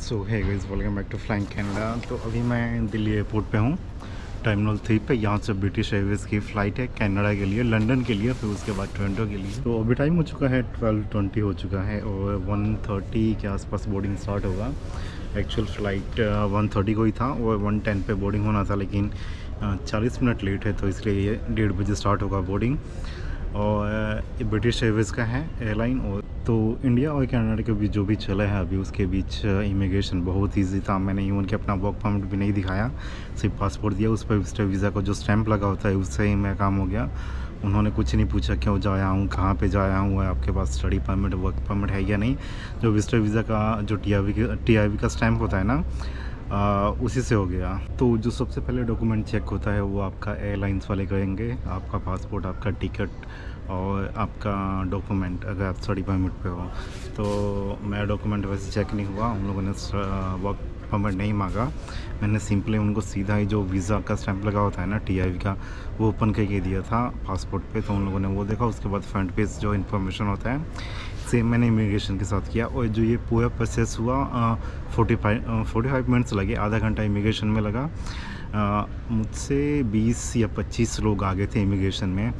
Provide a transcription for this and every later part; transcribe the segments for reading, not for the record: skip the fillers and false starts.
सो है guys, welcome back to flying Canada. तो अभी मैं दिल्ली एयरपोर्ट पे हूँ, टर्मिनल 3 पे। यहाँ से ब्रिटिश एयरवेज की फ़्लाइट है कनाडा के लिए, लंदन के लिए, फिर उसके बाद टोरंटो के लिए। तो अभी टाइम हो चुका है 12:20 हो चुका है और 1:30 के आसपास बोर्डिंग स्टार्ट होगा। एक्चुअल फ़्लाइट 1:30 को ही था और 1:10 पे बोर्डिंग होना था, लेकिन 40 मिनट लेट है, तो इसलिए ये 1:30 बजे स्टार्ट होगा बोर्डिंग। और ब्रिटिश एयरवेज़ का है एयरलाइन। और तो इंडिया और कनाडा के बीच जो भी चला है अभी, उसके बीच इमिग्रेशन बहुत इजी था। मैंने इवन के अपना वर्क परमिट भी नहीं दिखाया, सिर्फ पासपोर्ट दिया, उस पर विजिटर वीज़ा का जो स्टैंप लगा होता है उससे ही मैं काम हो गया। उन्होंने कुछ नहीं पूछा क्यों जाया हूँ, कहाँ पे जाया हूँ, आपके पास स्टडी परमिट वर्क परमिट है या नहीं। जो विजिटर वीज़ा का जो TIV का स्टैंप होता है ना, उसी से हो गया। तो जो सबसे पहले डॉक्यूमेंट चेक होता है वो आपका एयरलाइंस वाले करेंगे, आपका पासपोर्ट, आपका टिकट और आपका डॉक्यूमेंट, अगर आप स्टडी परमिट पे हो। तो मेरा डॉक्यूमेंट वैसे चेक नहीं हुआ, उन लोगों ने वर्क परमिट नहीं मांगा। मैंने सिंपली उनको सीधा ही जो वीज़ा का स्टैंप लगा होता है ना TIV का, वो ओपन करके दिया था पासपोर्ट पे। तो उन लोगों ने वो देखा, उसके बाद फ्रंट पेज जो इन्फॉर्मेशन होता है सेम मैंने इमिग्रेशन के साथ किया। और जो ये पूरा प्रोसेस हुआ 45 मिनट्स लगे, आधा घंटा इमिग्रेशन में लगा। मुझसे 20 या 25 लोग आ गए थे इमिग्रेशन में।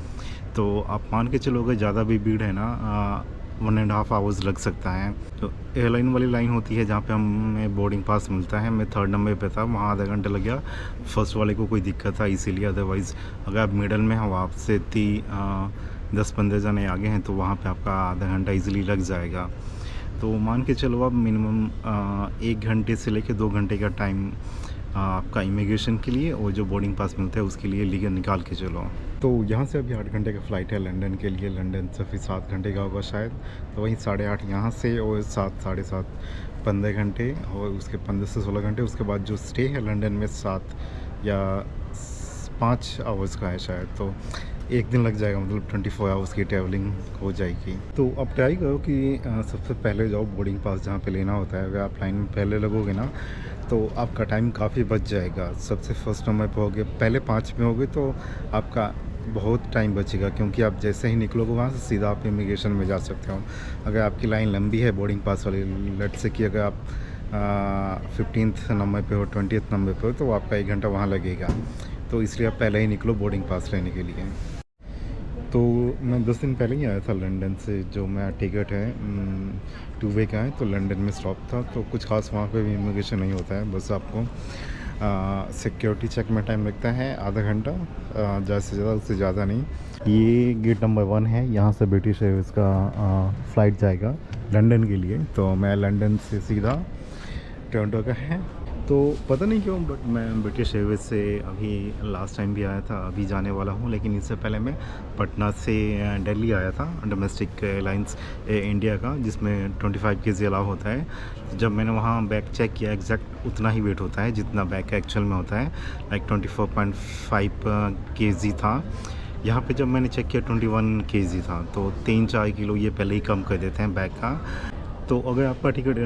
तो आप मान के चलोगे ज़्यादा भी भीड़ है ना, 1.5 आवर्स लग सकता है। तो एयरलाइन वाली लाइन होती है जहाँ पे हमें बोर्डिंग पास मिलता है, मैं 3rd नंबर पे था, वहाँ आधा घंटा लग गया। फर्स्ट वाले को कोई दिक्कत था इसीलिए, अदरवाइज़ अगर आप मिडल में हो, आपसे 10-15 जने आगे हैं, तो वहाँ पे आपका आधा घंटा इजीली लग जाएगा। तो मान के चलो आप मिनिमम 1 घंटे से लेकर 2 घंटे का टाइम आपका इमिग्रेशन के लिए, और जो बोर्डिंग पास मिलता है उसके लिए लीगल निकाल के चलो। तो यहाँ से अभी 8 घंटे का फ़्लाइट है लंदन के लिए, लंदन से फिर 7 घंटे का होगा शायद। तो वहीं 8:30 यहाँ से, और 7 साढ़े 7 15 घंटे, और उसके 15 से 16 घंटे। उसके बाद जो स्टे है लंदन में 7 या 5 आवर्स का है शायद। तो एक दिन लग जाएगा, मतलब 24 आवर्स की ट्रैवलिंग हो जाएगी। तो आप ट्राई करो कि सबसे पहले जाओ बोर्डिंग पास जहाँ पे लेना होता है। अगर आप लाइन में पहले लगोगे ना, तो आपका टाइम काफ़ी बच जाएगा। सबसे फर्स्ट नंबर पे होगे, पहले 5 में होगे तो आपका बहुत टाइम बचेगा, क्योंकि आप जैसे ही निकलोगे वहाँ से सीधा आप इमिग्रेशन में जा सकते हो। अगर आपकी लाइन लंबी है बोर्डिंग पास वाली, लेट से कि अगर आप 15th नंबर पे हो, 20th नंबर पे हो, तो आपका 1 घंटा वहाँ लगेगा। तो इसलिए आप पहले ही निकलो बोर्डिंग पास लेने के लिए। तो मैं 10 दिन पहले ही आया था लंदन से। जो मेरा टिकट है 2 वे का है, तो लंदन में स्टॉप था। तो कुछ खास वहाँ पे भी इमिग्रेशन नहीं होता है, बस आपको सिक्योरिटी चेक में टाइम लगता है आधा घंटा, ज़्यादा से ज़्यादा, उससे ज़्यादा नहीं। ये गेट नंबर 1 है, यहाँ से ब्रिटिश एयरवेज का फ़्लाइट जाएगा लंदन के लिए। तो मैं लंदन से सीधा टोरंटो का है। तो पता नहीं क्यों, बट मैं ब्रिटिश एयरवेज से अभी लास्ट टाइम भी आया था, अभी जाने वाला हूँ। लेकिन इससे पहले मैं पटना से दिल्ली आया था, डोमेस्टिक एयरलाइंस इंडिया का, जिसमें 25 kg अलाउ होता है। जब मैंने वहाँ बैग चेक किया, एग्जैक्ट उतना ही वेट होता है जितना बैग का एक्चुअल में होता है, लाइक 24.5 kg था। यहाँ पे जब मैंने चेक किया 21 kg था। तो 3-4 किलो ये पहले ही कम कर देते हैं बैग का। तो अगर आपका टिकट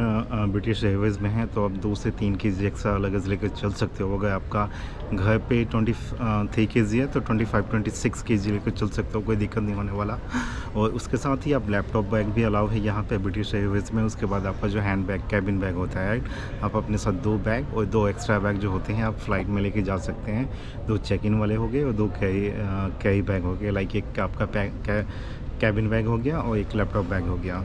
ब्रिटिश एयरवेज़ में है तो आप 2 से 3 kg एक्स्ट्रा लगेज लेकर चल सकते हो। अगर आपका घर पे 23 kg है तो 25-26 kg लेकर चल सकते हो, कोई दिक्कत नहीं होने वाला। और उसके साथ ही आप लैपटॉप बैग भी अलाउ है यहाँ पे ब्रिटिश एयरवेज़ में। उसके बाद आपका जो हैंड बैग, कैबिन बैग होता है, आप अपने साथ 2 बैग और 2 एक्स्ट्रा बैग जो होते हैं आप फ़्लाइट में लेके जा सकते हैं। 2 चेक इन वाले हो गए और 2 कैरी बैग हो गए, लाइक एक आपका कैबिन बैग हो गया और एक लैपटॉप बैग हो गया।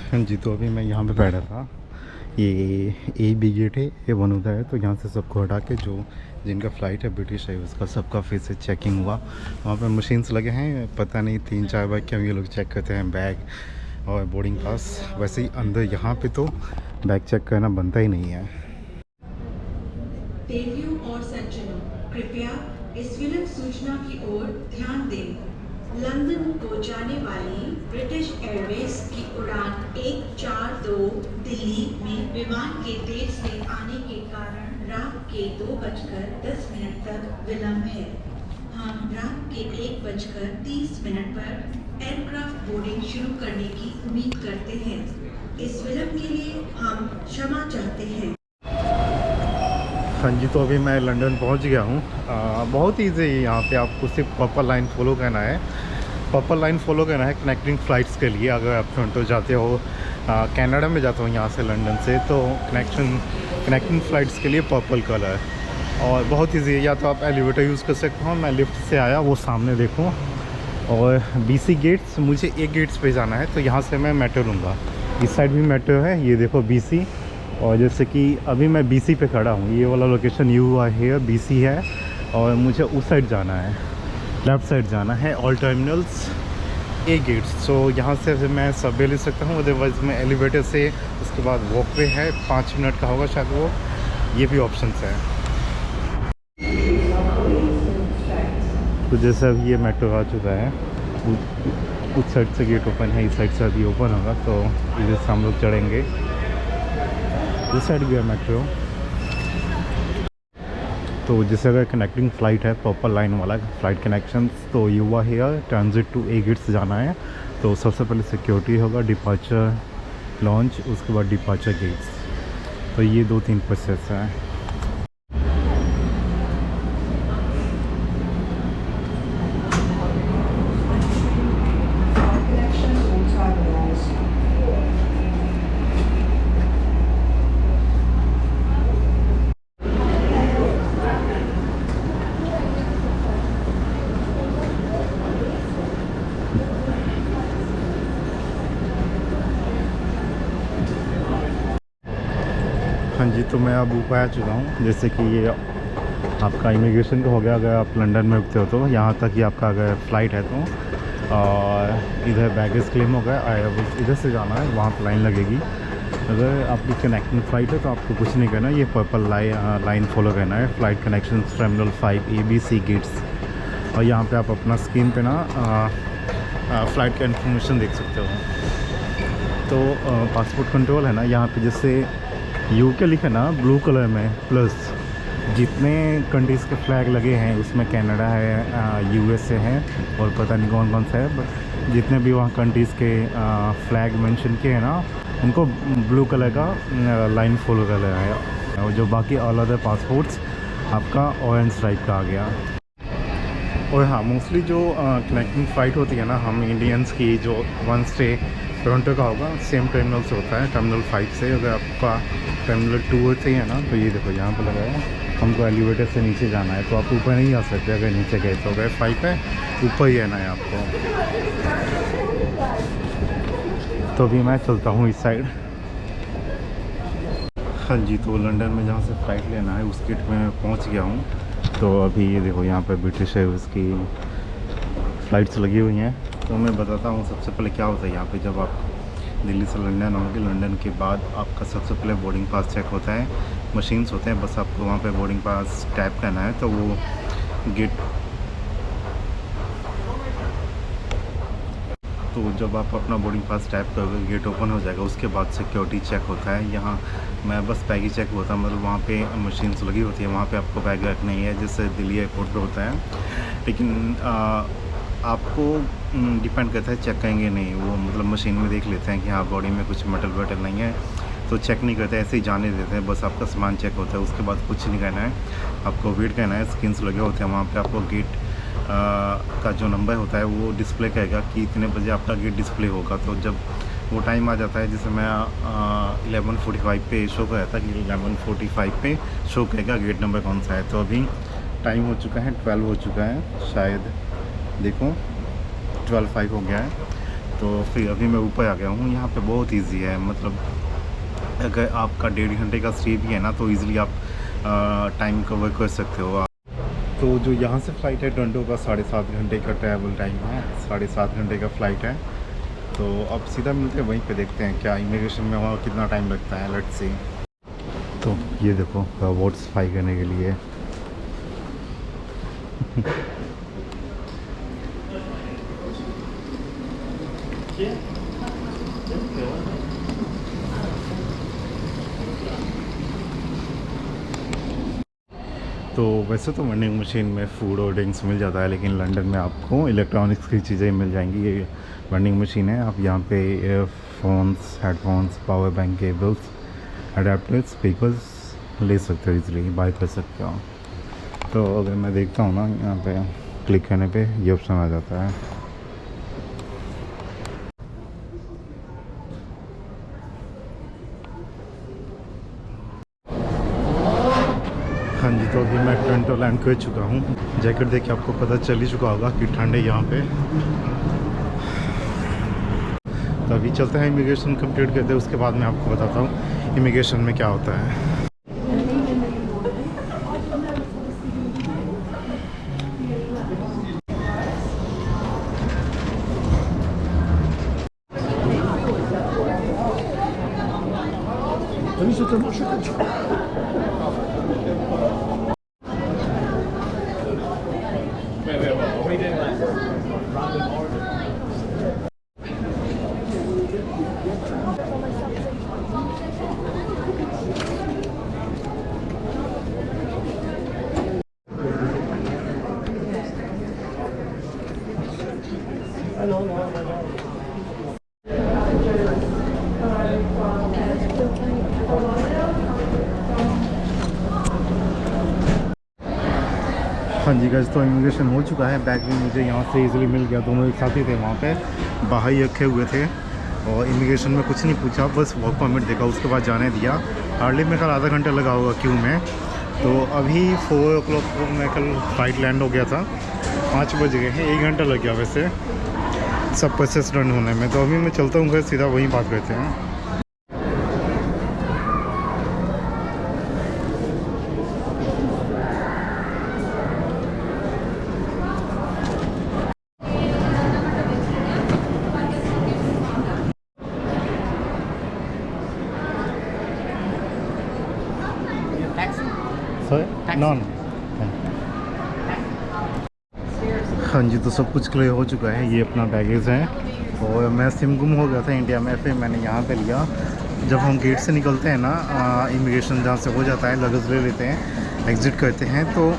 हाँ जी, तो अभी मैं यहाँ पे बैठा था। ये A-B गेट है, ये 1 होता है। तो यहाँ से सबको हटा के जो जिनका फ़्लाइट है ब्रिटिश एयरवेज का, सबका फिर से चेकिंग हुआ। वहाँ पे मशीन्स लगे हैं, पता नहीं 3-4 बार क्यों ये लोग चेक करते हैं बैग और बोर्डिंग पास। वैसे ही अंदर यहाँ पे तो बैग चेक करना बनता ही नहीं है। देवियों और सज्जनों, कृपया इस विलंब सूचना की ओर ध्यान दें। लंदन को जाने वाली ब्रिटिश एयरवेज की उड़ान 142 दिल्ली में विमान के देर से आने के कारण रात के 2:10 तक विलंब है। हम रात के 1:30 पर एयरक्राफ्ट बोर्डिंग शुरू करने की उम्मीद करते हैं। इस विलंब के लिए हम क्षमा चाहते हैं। हाँ जी, तो अभी मैं लंदन पहुंच गया हूँ। बहुत ईजी है यहाँ पे, आपको सिर्फ प्रॉपर लाइन फॉलो करना है। पर्पल लाइन फॉलो करना है कनेक्टिंग फ़्लाइट्स के लिए। अगर आप टोरंटो जाते हो, कनाडा में जाते हो यहाँ से लंदन से, तो कनेक्टिंग फ़्लाइट्स के लिए पर्पल कलर है और बहुत ईजी है। या तो आप एलिवेटर यूज़ कर सकते हो, मैं लिफ्ट से आया वो सामने देखो। और BC गेट्स, मुझे एक गेट्स पे जाना है तो यहाँ से मैं मेट्रो लूँगा। इस साइड भी मेट्रो है, ये देखो BC। और जैसे कि अभी मैं BC पे खड़ा हूँ, ये वाला location you are here BC है और मुझे उस साइड जाना है, लेफ़्ट साइड जाना है, ऑल टर्मिनल्स A गेट्स। सो यहाँ से मैं सबवे ले सकता हूँ, अदरवाइज़ मैं एलिवेटर से, उसके बाद वॉकवे है 5 मिनट का होगा शायद वो, ये भी ऑप्शंस है। तो जैसे अभी ये मेट्रो आ चुका है, उस साइड से गेट ओपन है, इस साइड से अभी ओपन होगा तो इधर से हम लोग चढ़ेंगे। इस साइड भी है मेट्रो। तो जैसे अगर कनेक्टिंग फ़्लाइट है पर्पल लाइन वाला फ़्लाइट कनेक्शंस, तो you are here transit to A gates जाना है। तो सबसे पहले सिक्योरिटी होगा, डिपार्चर लॉन्च, उसके बाद डिपार्चर गेट्स। तो ये 2-3 प्रोसेस हैं। हाँ जी, तो मैं अब ऊपर आ चुका हूँ। जैसे कि ये आपका इमिग्रेशन का हो गया, अगर आप लंदन में उतरते हो तो यहाँ तक ही आपका अगर फ़्लाइट है तो, और इधर बैगेज क्लेम हो गया, इधर से जाना है, वहाँ पर लाइन लगेगी। अगर आपकी कनेक्टिंग फ़्लाइट है तो आपको कुछ नहीं करना, ये पर्पल लाइन फॉलो करना है, flight connection terminal 5 ABC gates. और यहाँ पे आप अपना स्क्रीन पे ना फ़्लाइट का इन्फॉर्मेशन देख सकते हो। तो पासपोर्ट कंट्रोल है ना, यहाँ पे जैसे UK लिखा ना ब्लू कलर में, प्लस जितने कंट्रीज़ के फ्लैग लगे हैं उसमें कनाडा है, USA है और पता नहीं कौन कौन सा है, बट जितने भी वहाँ कंट्रीज़ के फ्लैग मेंशन किए हैं ना, उनको ब्लू कलर का लाइन फॉलो कर रहा है। और जो बाकी ऑल अदर पासपोर्ट्स आपका ऑरेंज टाइप का आ गया। और हाँ, मोस्टली जो कनेक्टिंग फ़्लाइट होती है ना, हम इंडियंस की जो 1 स्टे टोरंटो का होगा, सेम टर्मिनल से होता है, टर्मिनल 5 से। अगर आपका टर्मिनल 2 से ही है ना, तो ये देखो यहाँ पर लगा है, हमको एलिवेटर से नीचे जाना है, तो आप ऊपर नहीं जा सकते अगर नीचे गए तो। अगर 5 है ऊपर ही आना है आपको। तो अभी मैं चलता हूँ इस साइड। हाँ जी, तो लंदन में जहाँ से फ़्लाइट लेना है उस गेट में पहुँच गया हूँ। तो अभी ये देखो यहाँ पर ब्रिटिश एयरवेज़ की फ़्लाइट्स लगी हुई हैं। तो मैं बताता हूँ सबसे पहले क्या होता है यहाँ पे। जब आप दिल्ली से लंदन आओगे, लंदन के बाद आपका सबसे पहले बोर्डिंग पास चेक होता है, मशीन्स होते हैं, बस आपको वहाँ पे बोर्डिंग पास टैप करना है तो वो गेट। तो जब आप अपना बोर्डिंग पास टैप करोगे, गेट ओपन हो जाएगा। उसके बाद सिक्योरिटी चेक होता है। यहाँ मैं बस बैग ही चेक होता है, मतलब वहाँ पे मशीन्स लगी होती है, वहाँ पे आपको बैग रखना ही है, जैसे दिल्ली एयरपोर्ट पे होता है। लेकिन आपको डिपेंड करता है चेक करेंगे नहीं, वो मतलब मशीन में देख लेते हैं कि हाँ बॉडी में कुछ मेटल वेटल नहीं है, तो चेक नहीं करते, ऐसे ही जाने देते हैं। बस आपका सामान चेक होता है, उसके बाद कुछ नहीं करना है, आपको वेट करना है। स्क्रीन्स लगे होते हैं वहाँ पे, आपको गेट का जो नंबर होता है वो डिस्प्ले करेगा कि इतने बजे आपका गेट डिस्प्ले होगा। तो जब वो टाइम आ जाता है, जैसे मैं 11:45 पे शो कर रहा था कि 11:45 पे शो करेगा गेट नंबर कौन सा है। तो अभी टाइम हो चुका है 12 हो चुका है शायद, देखो 12:05 हो गया है। तो फिर अभी मैं ऊपर आ गया हूँ। यहाँ पे बहुत इजी है, मतलब अगर आपका 1.5 घंटे का स्टे भी है ना, तो ईज़िली आप टाइम कवर कर सकते हो। तो जो यहाँ से फ़्लाइट है टोरंटो का 7.5 घंटे का ट्रैवल टाइम है, 7.5 घंटे का फ़्लाइट है। तो अब सीधा मिलते हैं वहीं पे, देखते हैं क्या इमिग्रेशन में वहाँ कितना टाइम लगता है, लेट्स सी। तो ये देखो वोट्स फाई करने के लिए तो वैसे तो वेंडिंग मशीन में फूड और ड्रिंक्स मिल जाता है, लेकिन लंदन में आपको इलेक्ट्रॉनिक्स की चीज़ें मिल जाएंगी। ये वेंडिंग मशीन है, आप यहाँ पे earphones, headphones, power bank cables, adapters, speakers ले सकते हो, इजीली बाय कर सकते हो। तो अगर मैं देखता हूँ ना, यहाँ पे क्लिक करने पे ये ऑप्शन आ जाता है। हाँ जी, तो अभी मैं टोरंटो लैंड कर चुका हूँ। जैकेट देख के आपको पता चल ही चुका होगा कि ठंड है यहाँ पे। तो अभी चलते हैं, इमिग्रेशन कंप्लीट करते हैं, उसके बाद मैं आपको बताता हूँ इमिग्रेशन में क्या होता है। हाँ जी गाइस, तो इमिग्रेशन हो चुका है। बैग भी मुझे यहाँ से इजीली मिल गया। दोनों एक साथ ही थे वहाँ पे, बाहर ही रखे हुए थे। और इमिग्रेशन में कुछ नहीं पूछा, बस वर्क परमिट देखा, उसके बाद जाने दिया। हार्डली मेरे कल आधा घंटा लगा होगा क्यू में। तो अभी 4 o'clock को मैं कल फ्लाइट लैंड हो गया था, 5 बज गए हैं, 1 घंटा लग गया वैसे सब प्रोसेस रन होने में। तो अभी मैं चलता हूँ घर, सीधा वहीं बात करते हैं। नॉन। हाँ जी, तो सब कुछ क्लियर हो चुका है। ये अपना बैगेज है। और मैं सिम गुम हो गया था इंडिया में, फिर मैंने यहाँ पे लिया। जब हम गेट से निकलते हैं ना, इमिग्रेशन जहाँ से हो जाता है, लगेज ले लेते हैं, एग्ज़िट करते हैं, तो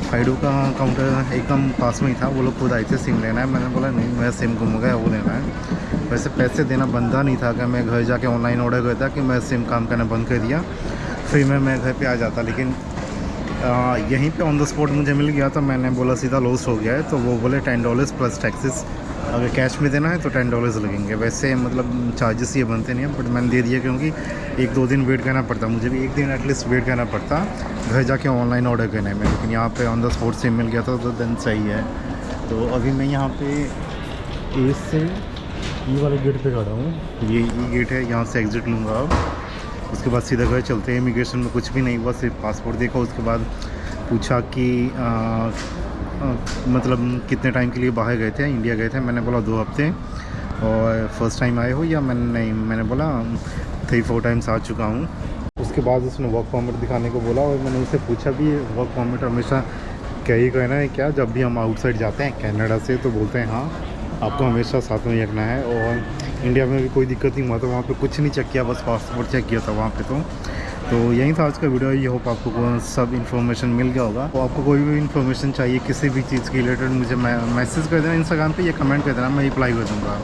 फाइडो का काउंटर एकदम पास में ही था। वो लोग खुद आए थे सिम लेना है। मैंने बोला नहीं, मेरा सिम गुम हो गया, वो लेना है। वैसे पैसे देना बनता नहीं था कि मैं घर जाके ऑनलाइन ऑर्डर करता, कि मैं सिम काम करना बंद कर दिया, फिर मैं घर पे आ जाता। लेकिन यहीं पे ऑन द स्पॉट मुझे मिल गया, तो मैंने बोला सीधा लॉस्ट हो गया है। तो वो बोले $10 प्लस टैक्सेस, अगर कैश में देना है तो $10 लगेंगे। वैसे मतलब चार्जेस ये बनते नहीं हैं, बट मैंने दे दिया क्योंकि 1-2 दिन वेट करना पड़ता, मुझे भी 1 दिन एटलीस्ट वेट करना पड़ता घर जाके ऑनलाइन ऑर्डर करने में। लेकिन यहाँ पे ऑन द स्पॉट से मिल गया था, तो दिन सही है। तो अभी मैं यहाँ पे ए से ई वाले गेट पे खड़ा हूँ। ये ई गेट है, यहाँ से एग्ज़िट लूँगा अब। उसके बाद सीधा घर चलते हैं। इमिग्रेशन में कुछ भी नहीं हुआ, सिर्फ पासपोर्ट देखा। उसके बाद पूछा कि मतलब कितने टाइम के लिए बाहर गए थे, इंडिया गए थे। मैंने बोला 2 हफ्ते। और फर्स्ट टाइम आए हो या मैंने बोला 3-4 टाइम्स आ चुका हूँ। उसके बाद उसने वर्क परमिट दिखाने को बोला, और मैंने उससे पूछा भी वर्क परमिट हमेशा कैरी करना है क्या, जब भी हम आउटसाइड जाते हैं कनाडा से, तो बोलते हैं हाँ, आपको हमेशा साथ में रखना है। और इंडिया में भी कोई दिक्कत नहीं हुआ, तो वहाँ पे कुछ नहीं चेक किया, बस पासपोर्ट चेक किया था वहाँ पे। तो यही था आज का वीडियो। ये होप आपको सब इन्फॉर्मेशन मिल गया होगा। तो आपको कोई भी इन्फॉर्मेशन चाहिए किसी भी चीज़ की रिलेटेड, मुझे मैसेज कर देना इंस्टाग्राम पे या कमेंट कर देना, मैं रिप्लाई कर दूँगा।